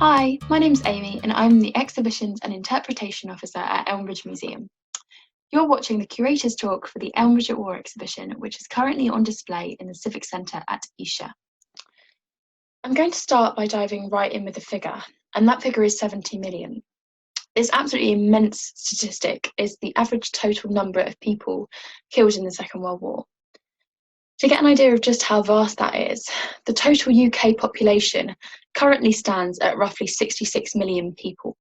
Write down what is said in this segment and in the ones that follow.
Hi, my name's Amy and I'm the Exhibitions and Interpretation Officer at Elmbridge Museum. You're watching the Curator's talk for the Elmbridge War exhibition, which is currently on display in the Civic Centre at Esher. I'm going to start by diving right in with a figure, and that figure is 70 million. This absolutely immense statistic is the average total number of people killed in the Second World War. To get an idea of just how vast that is, the total UK population currently stands at roughly 66 million people.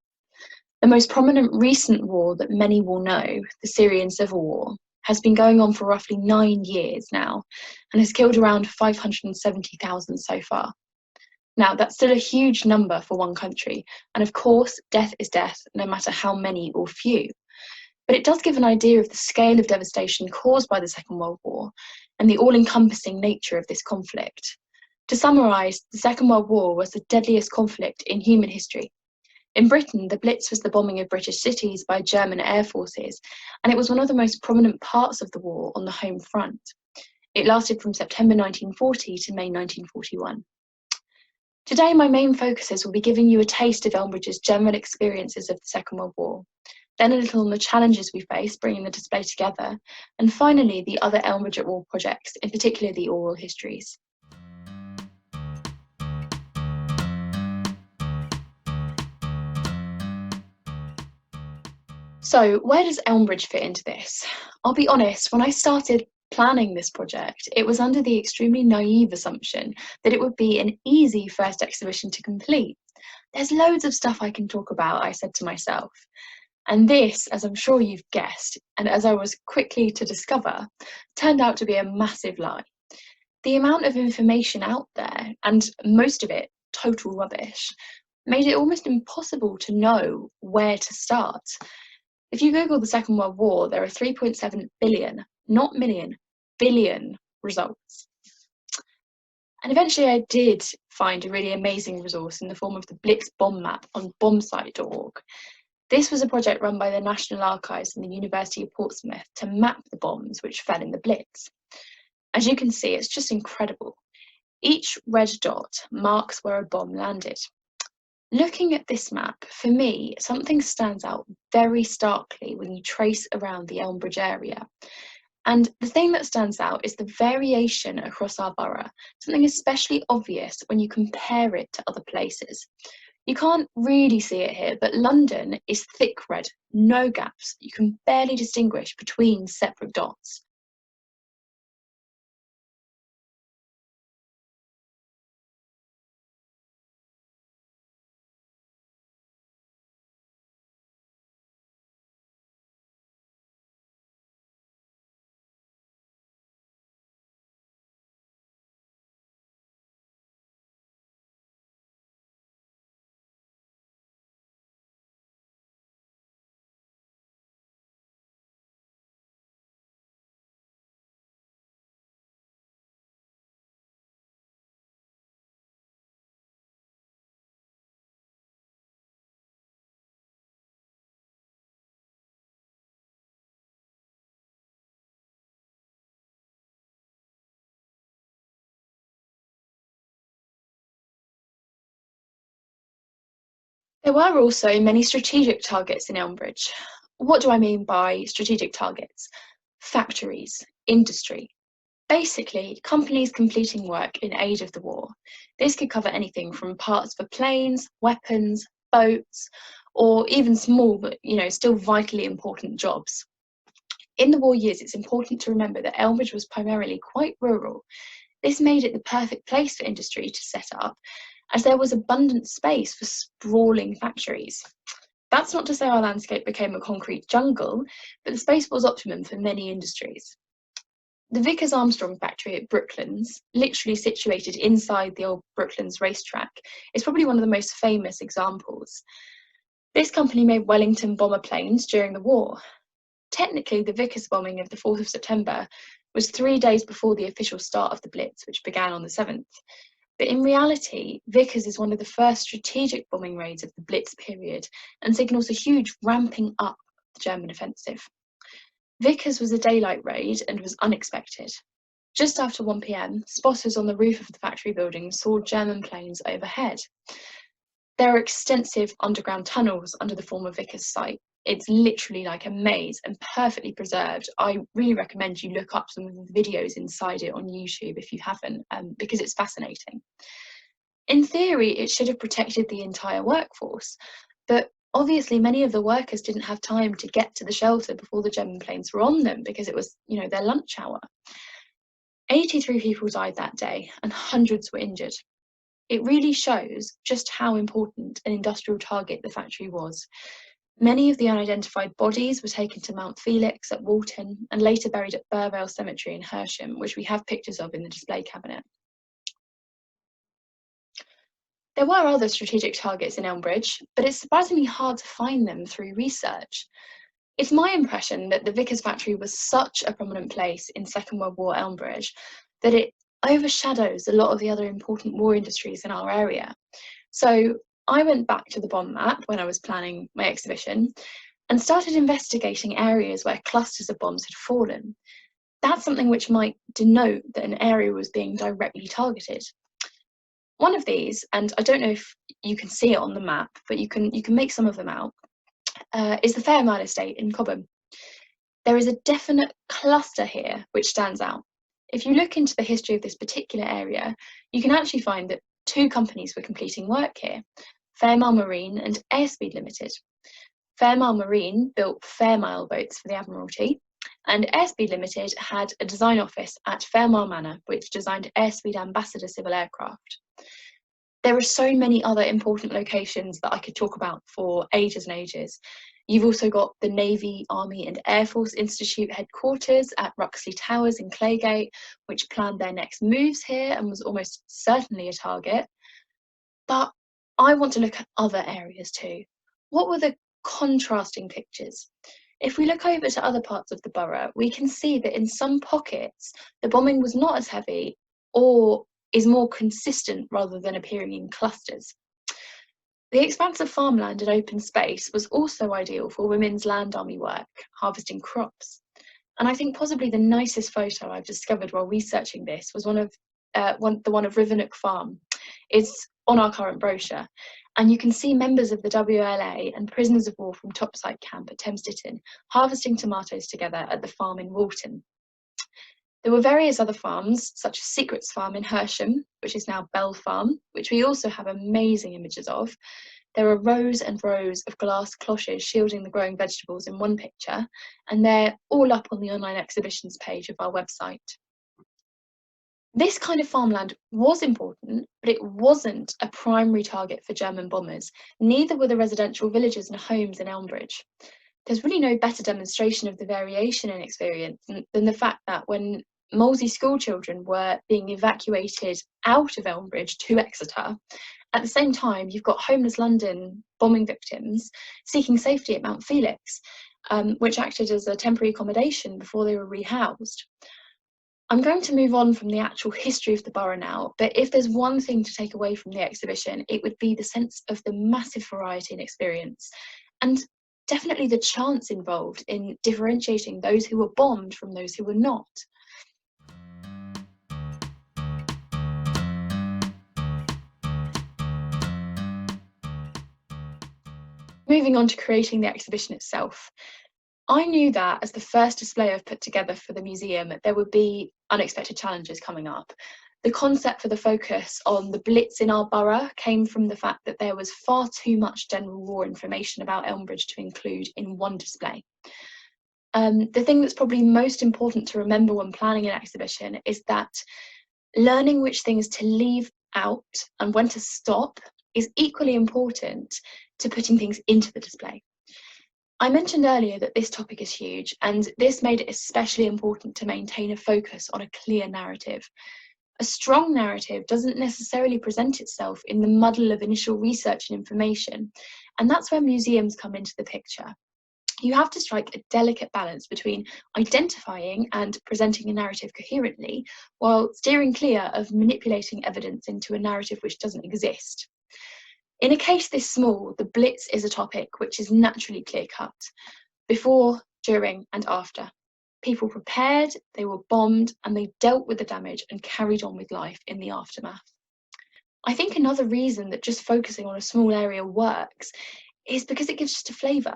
The most prominent recent war that many will know, the Syrian Civil War, has been going on for roughly 9 years now and has killed around 570,000 so far. Now, that's still a huge number for one country, and of course, death is death, no matter how many or few. But it does give an idea of the scale of devastation caused by the Second World War and the all-encompassing nature of this conflict. To summarise, the Second World War was the deadliest conflict in human history. In Britain, the Blitz was the bombing of British cities by German air forces, and it was one of the most prominent parts of the war on the home front. It lasted from September 1940 to May 1941. Today, my main focuses will be giving you a taste of Elmbridge's general experiences of the Second World War, then a little on the challenges we face bringing the display together, and finally the other Elmbridge at War projects, in particular the oral histories. So where does Elmbridge fit into this? I'll be honest, when I started planning this project, it was under the extremely naive assumption that it would be an easy first exhibition to complete. There's loads of stuff I can talk about, I said to myself. And this, as I'm sure you've guessed, and as I was quickly to discover, turned out to be a massive lie. The amount of information out there, and most of it total rubbish, made it almost impossible to know where to start. If you Google the Second World War, there are 3.7 billion, not million, billion results. And eventually I did find a really amazing resource in the form of the Blitz bomb map on bombsite.org. This was a project run by the National Archives and the University of Portsmouth to map the bombs which fell in the Blitz. As you can see, it's just incredible. Each red dot marks where a bomb landed. Looking at this map, for me, something stands out very starkly when you trace around the Elmbridge area. And the thing that stands out is the variation across our borough, something especially obvious when you compare it to other places. You can't really see it here, but London is thick red, no gaps. You can barely distinguish between separate dots. There were also many strategic targets in Elmbridge. What do I mean by strategic targets? Factories, industry. Basically, companies completing work in aid of the war. This could cover anything from parts for planes, weapons, boats, or even small but still vitally important jobs. In the war years, it's important to remember that Elmbridge was primarily quite rural. This made it the perfect place for industry to set up, as there was abundant space for sprawling factories. That's not to say our landscape became a concrete jungle, but the space was optimum for many industries. The Vickers Armstrong factory at Brooklands, literally situated inside the old Brooklands racetrack, is probably one of the most famous examples. This company made Wellington bomber planes during the war. Technically, the Vickers bombing of the 4th of September was 3 days before the official start of the Blitz, which began on the 7th. But in reality, Vickers is one of the first strategic bombing raids of the Blitz period and signals a huge ramping up of the German offensive. Vickers was a daylight raid and was unexpected. Just after 1 p.m, spotters on the roof of the factory building saw German planes overhead. There are extensive underground tunnels under the former Vickers site. It's literally like a maze and perfectly preserved. I really recommend you look up some of the videos inside it on YouTube if you haven't, because it's fascinating. In theory, it should have protected the entire workforce, but obviously many of the workers didn't have time to get to the shelter before the German planes were on them because it was, their lunch hour. 83 people died that day and hundreds were injured. It really shows just how important an industrial target the factory was. Many of the unidentified bodies were taken to Mount Felix at Walton and later buried at Burvale Cemetery in Hersham, which we have pictures of in the display cabinet. There were other strategic targets in Elmbridge, but it's surprisingly hard to find them through research. It's my impression that the Vickers factory was such a prominent place in Second World War Elmbridge that it overshadows a lot of the other important war industries in our area. So I went back to the bomb map when I was planning my exhibition and started investigating areas where clusters of bombs had fallen. That's something which might denote that an area was being directly targeted. One of these, and I don't know if you can see it on the map, but you can make some of them out, is the Fairmile estate in Cobham. There is a definite cluster here which stands out. If you look into the history of this particular area, you can actually find that two companies were completing work here, Fairmile Marine and Airspeed Limited. Fairmile Marine built Fairmile boats for the Admiralty, and Airspeed Limited had a design office at Fairmile Manor, which designed Airspeed Ambassador civil aircraft. There are so many other important locations that I could talk about for ages and ages. You've also got the Navy, Army and Air Force Institute headquarters at Ruxley Towers in Claygate, which planned their next moves here and was almost certainly a target. But I want to look at other areas too. What were the contrasting pictures? If we look over to other parts of the borough, we can see that in some pockets, the bombing was not as heavy or is more consistent rather than appearing in clusters. The expanse of farmland and open space was also ideal for women's land army work, harvesting crops. And I think possibly the nicest photo I've discovered while researching this was the one of Rivernook Farm. It's on our current brochure, and you can see members of the WLA and prisoners of war from Topside Camp at Thames Ditton harvesting tomatoes together at the farm in Walton. There were various other farms, such as Secrets Farm in Hersham, which is now Bell Farm, which we also have amazing images of. There are rows and rows of glass cloches shielding the growing vegetables in one picture, and they're all up on the online exhibitions page of our website. This kind of farmland was important, but it wasn't a primary target for German bombers. Neither were the residential villages and homes in Elmbridge. There's really no better demonstration of the variation in experience than the fact that when Molesey school children were being evacuated out of Elmbridge to Exeter, at the same time you've got homeless London bombing victims seeking safety at Mount Felix, which acted as a temporary accommodation before they were rehoused. I'm going to move on from the actual history of the borough now, but if there's one thing to take away from the exhibition, it would be the sense of the massive variety and experience, and definitely the chance involved in differentiating those who were bombed from those who were not. Moving on to creating the exhibition itself. I knew that as the first display I've put together for the museum, there would be unexpected challenges coming up. The concept for the focus on the Blitz in our borough came from the fact that there was far too much general war information about Elmbridge to include in one display. The thing that's probably most important to remember when planning an exhibition is that learning which things to leave out and when to stop is equally important to putting things into the display. I mentioned earlier that this topic is huge, and this made it especially important to maintain a focus on a clear narrative. A strong narrative doesn't necessarily present itself in the muddle of initial research and information, and that's where museums come into the picture. You have to strike a delicate balance between identifying and presenting a narrative coherently, while steering clear of manipulating evidence into a narrative which doesn't exist. In a case this small, the Blitz is a topic which is naturally clear-cut, before, during and after. People prepared, they were bombed, and they dealt with the damage and carried on with life in the aftermath. I think another reason that just focusing on a small area works is because it gives just a flavour.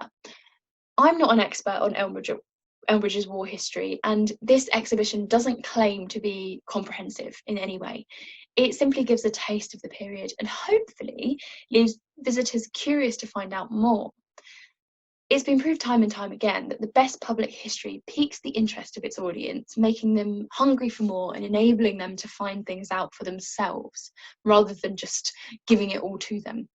I'm not an expert on Elmbridge's war history, and this exhibition doesn't claim to be comprehensive in any way. It simply gives a taste of the period and hopefully leaves visitors curious to find out more. It's been proved time and time again that the best public history piques the interest of its audience, making them hungry for more and enabling them to find things out for themselves, rather than just giving it all to them.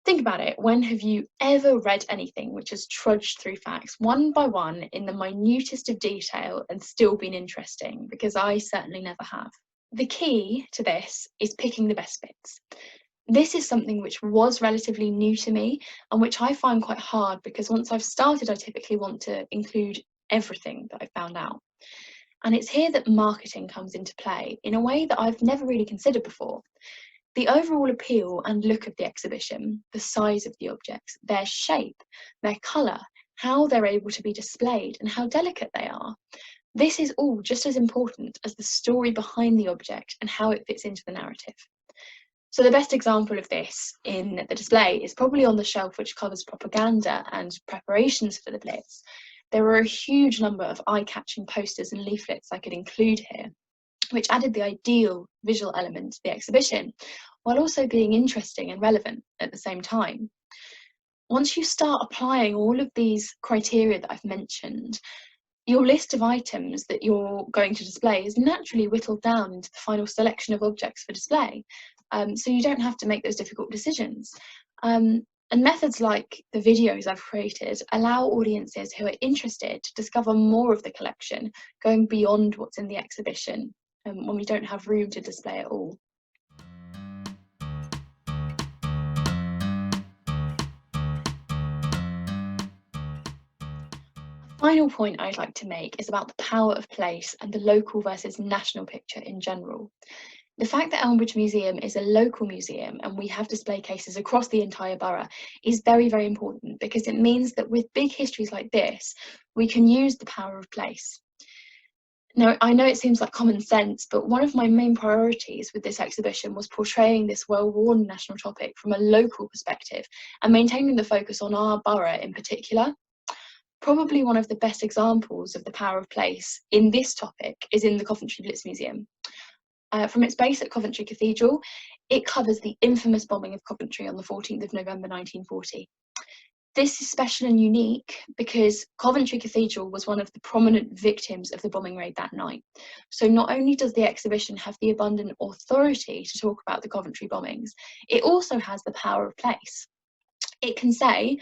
Think about it. When have you ever read anything which has trudged through facts one by one in the minutest of detail and still been interesting? Because I certainly never have. The key to this is picking the best bits. This is something which was relatively new to me and which I find quite hard, because once I've started, I typically want to include everything that I've found out. And it's here that marketing comes into play in a way that I've never really considered before. The overall appeal and look of the exhibition, the size of the objects, their shape, their colour, how they're able to be displayed and how delicate they are. This is all just as important as the story behind the object and how it fits into the narrative. So the best example of this in the display is probably on the shelf which covers propaganda and preparations for the Blitz. There are a huge number of eye-catching posters and leaflets I could include here, which added the ideal visual element to the exhibition, while also being interesting and relevant at the same time. Once you start applying all of these criteria that I've mentioned, your list of items that you're going to display is naturally whittled down into the final selection of objects for display. So you don't have to make those difficult decisions. And methods like the videos I've created allow audiences who are interested to discover more of the collection, going beyond what's in the exhibition, when we don't have room to display it all. Final point I'd like to make is about the power of place and the local versus national picture in general. The fact that Elmbridge Museum is a local museum and we have display cases across the entire borough is very, very important, because it means that with big histories like this, we can use the power of place. Now, I know it seems like common sense, but one of my main priorities with this exhibition was portraying this well-worn national topic from a local perspective and maintaining the focus on our borough in particular. Probably one of the best examples of the power of place in this topic is in the Coventry Blitz Museum. From its base at Coventry Cathedral, it covers the infamous bombing of Coventry on the 14th of November 1940. This is special and unique because Coventry Cathedral was one of the prominent victims of the bombing raid that night. So not only does the exhibition have the abundant authority to talk about the Coventry bombings, it also has the power of place. It can say,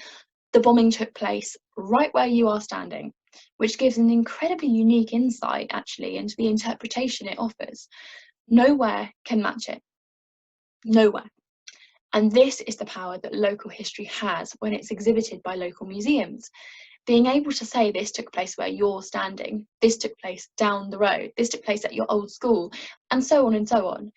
the bombing took place right where you are standing, which gives an incredibly unique insight actually into the interpretation it offers. Nowhere can match it. Nowhere. And this is the power that local history has when it's exhibited by local museums. Being able to say this took place where you're standing, this took place down the road, this took place at your old school, and so on,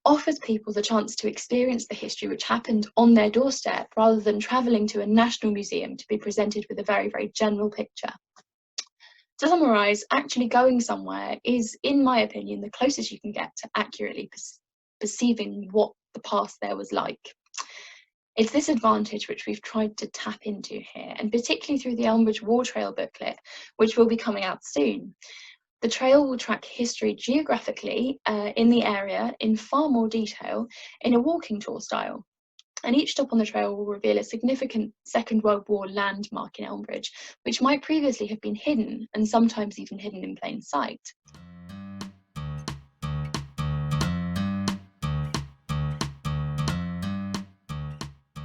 offers people the chance to experience the history which happened on their doorstep, rather than travelling to a national museum to be presented with a very, very general picture. To summarise, actually going somewhere is, in my opinion, the closest you can get to accurately perceiving what the past there was like. It's this advantage which we've tried to tap into here, and particularly through the Elmbridge War Trail booklet, which will be coming out soon. The trail will track history geographically in the area in far more detail in a walking tour style. And each stop on the trail will reveal a significant Second World War landmark in Elmbridge, which might previously have been hidden, and sometimes even hidden in plain sight.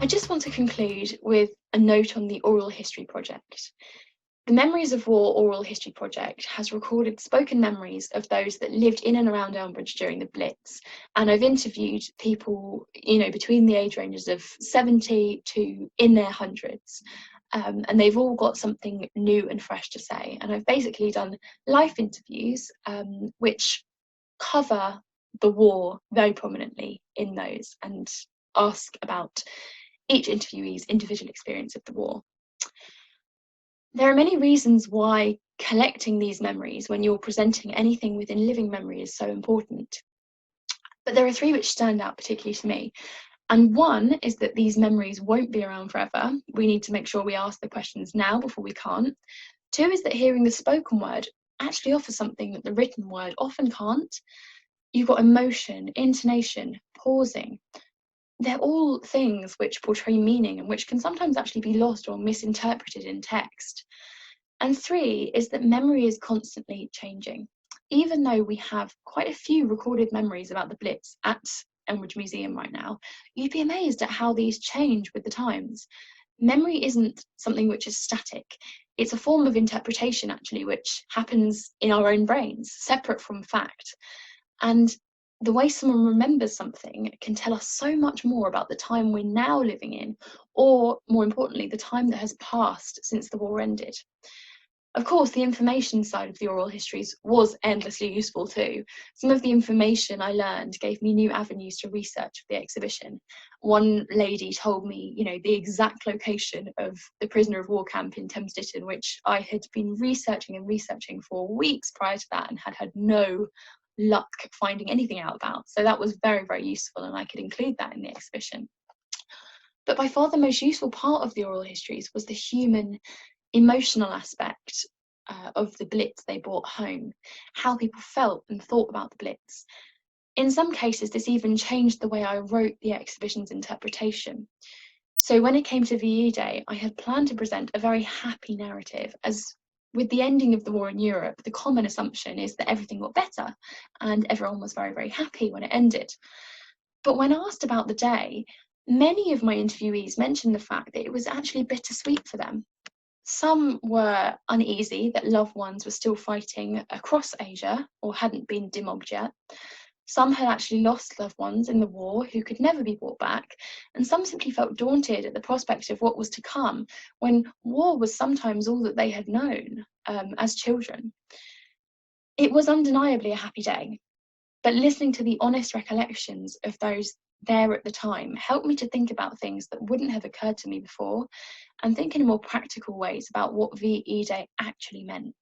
I just want to conclude with a note on the Oral History Project. The Memories of War Oral History Project has recorded spoken memories of those that lived in and around Elmbridge during the Blitz, and I've interviewed people, between the age ranges of 70 to in their hundreds, and they've all got something new and fresh to say. And I've basically done live interviews which cover the war very prominently in those, and ask about each interviewee's individual experience of the war. There are many reasons why collecting these memories when you're presenting anything within living memory is so important. But there are three which stand out particularly to me. And one is that these memories won't be around forever. We need to make sure we ask the questions now before we can't. Two is that hearing the spoken word actually offers something that the written word often can't. You've got emotion, intonation, pausing. They're all things which portray meaning and which can sometimes actually be lost or misinterpreted in text. And three is that memory is constantly changing. Even though we have quite a few recorded memories about the Blitz at Elmbridge Museum right now, you'd be amazed at how these change with the times. Memory isn't something which is static. It's a form of interpretation, actually, which happens in our own brains, separate from fact. And the way someone remembers something can tell us so much more about the time we're now living in, or more importantly, the time that has passed since the war ended. Of course, the information side of the oral histories was endlessly useful too. Some of the information I learned gave me new avenues to research for the exhibition. One lady told me, the exact location of the prisoner of war camp in Thames Ditton, which I had been researching for weeks prior to that and had no luck finding anything out about. So that was very, very useful, and I could include that in the exhibition. But by far the most useful part of the oral histories was the human, emotional aspect of the Blitz they brought home, how people felt and thought about the Blitz. In some cases, this even changed the way I wrote the exhibition's interpretation. So when it came to VE Day, I had planned to present a very happy narrative, as with the ending of the war in Europe, the common assumption is that everything got better and everyone was very, very happy when it ended. But when asked about the day, many of my interviewees mentioned the fact that it was actually bittersweet for them. Some were uneasy that loved ones were still fighting across Asia or hadn't been demobbed yet. Some had actually lost loved ones in the war who could never be brought back, and some simply felt daunted at the prospect of what was to come when war was sometimes all that they had known as children. It was undeniably a happy day, but listening to the honest recollections of those there at the time helped me to think about things that wouldn't have occurred to me before, and think in more practical ways about what VE Day actually meant.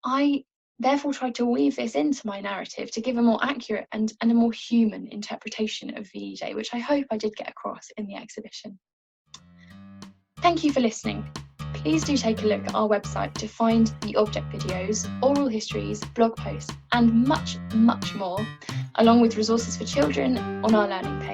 I therefore tried to weave this into my narrative to give a more accurate and a more human interpretation of VE Day, which I hope I did get across in the exhibition. Thank you for listening. Please do take a look at our website to find the object videos, oral histories, blog posts, and much, much more, along with resources for children on our learning page.